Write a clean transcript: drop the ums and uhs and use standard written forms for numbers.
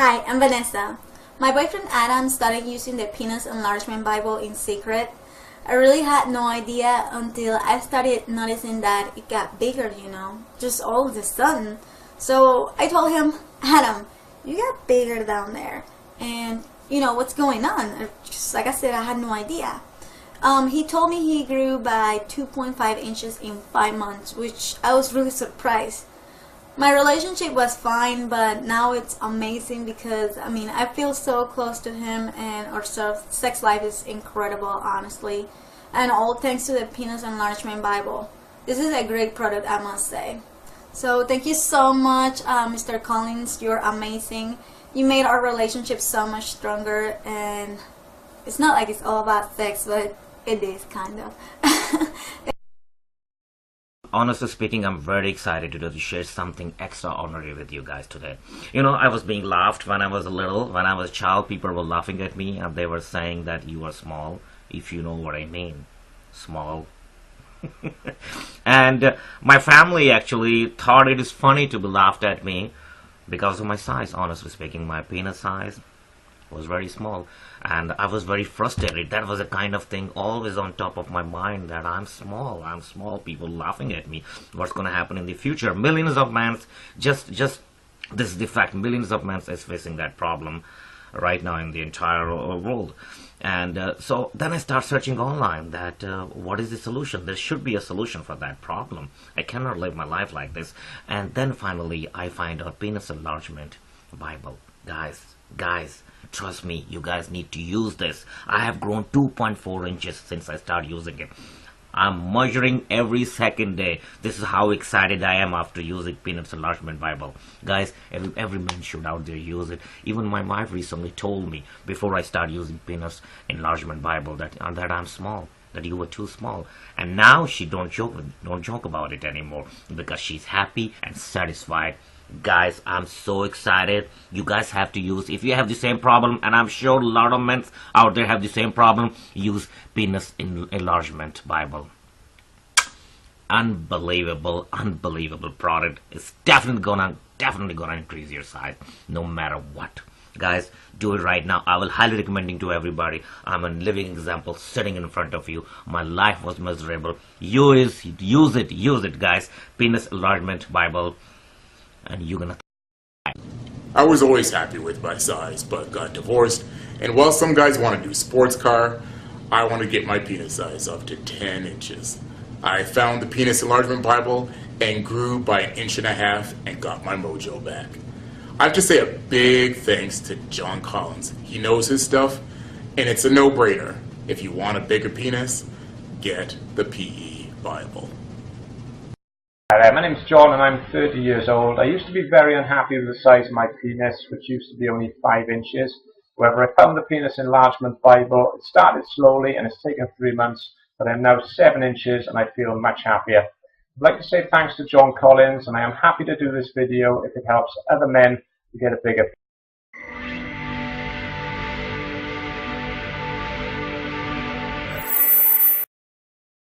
Hi, I'm Vanessa. My boyfriend Adam started using the Pennis enlargement Bible in secret. I really had no idea until I started noticing that it got bigger, just all of a sudden. So I told him, Adam, you got bigger down there. And what's going on? Just like I said, I had no idea. He told me he grew by 2.5 inches in 5 months, which I was really surprised. My relationship was fine, but now it's amazing because I feel so close to him, and our sex life is incredible, honestly, and all thanks to the Pennis enlargement Bible. This is a great product, I must say. So thank you so much, Mr. Collins. You're amazing. You made our relationship so much stronger, and it's not like it's all about sex, but it is kind of. Honestly speaking, I'm very excited to share something extraordinary with you guys today. I was being laughed when I was little. When I was a child, people were laughing at me and they were saying that you are small, if you know what I mean. Small. And my family actually thought it is funny to be laughed at me because of my size. Honestly speaking, my penis size was very small, and I was very frustrated. That was a kind of thing always on top of my mind, that I'm small, people laughing at me. What's going to happen in the future? Millions of men, just this is the fact, millions of men is facing that problem right now in the entire world. And so then I start searching online that what is the solution? There should be a solution for that problem. I cannot live my life like this. And then finally I find out Pennis enlargement Bible. Guys, trust me, you guys need to use this. I have grown 2.4 inches since I started using it. I'm measuring every second day. This is how excited I am after using Pennis enlargement Bible. Guys, every man should out there use it. Even my wife recently told me before I started using Pennis enlargement Bible that I'm small, that you were too small. And now she don't joke about it anymore because she's happy and satisfied. Guys, I'm so excited. You guys have to use, if you have the same problem, and I'm sure a lot of men out there have the same problem, use Pennis enlargement Bible. Unbelievable product. It's definitely gonna increase your size no matter what. Guys, do it right now. I will highly recommending to everybody. I'm a living example sitting in front of you. My life was miserable. Use it, guys. Pennis enlargement Bible. And you're gonna. I was always happy with my size, but got divorced. And while some guys want to do sports car, I want to get my penis size up to 10 inches. I found the Pennis enlargement Bible and grew by 1.5 inches and got my mojo back. I have to say a big thanks to John Collins. He knows his stuff, and it's a no-brainer. If you want a bigger penis, get the PE Bible. Hi there, my name's John and I'm 30 years old. I used to be very unhappy with the size of my penis, which used to be only 5 inches. However, I found the Pennis enlargement Bible. It started slowly and it's taken 3 months, but I'm now 7 inches and I feel much happier. I'd like to say thanks to John Collins, and I am happy to do this video if it helps other men to get a bigger penis.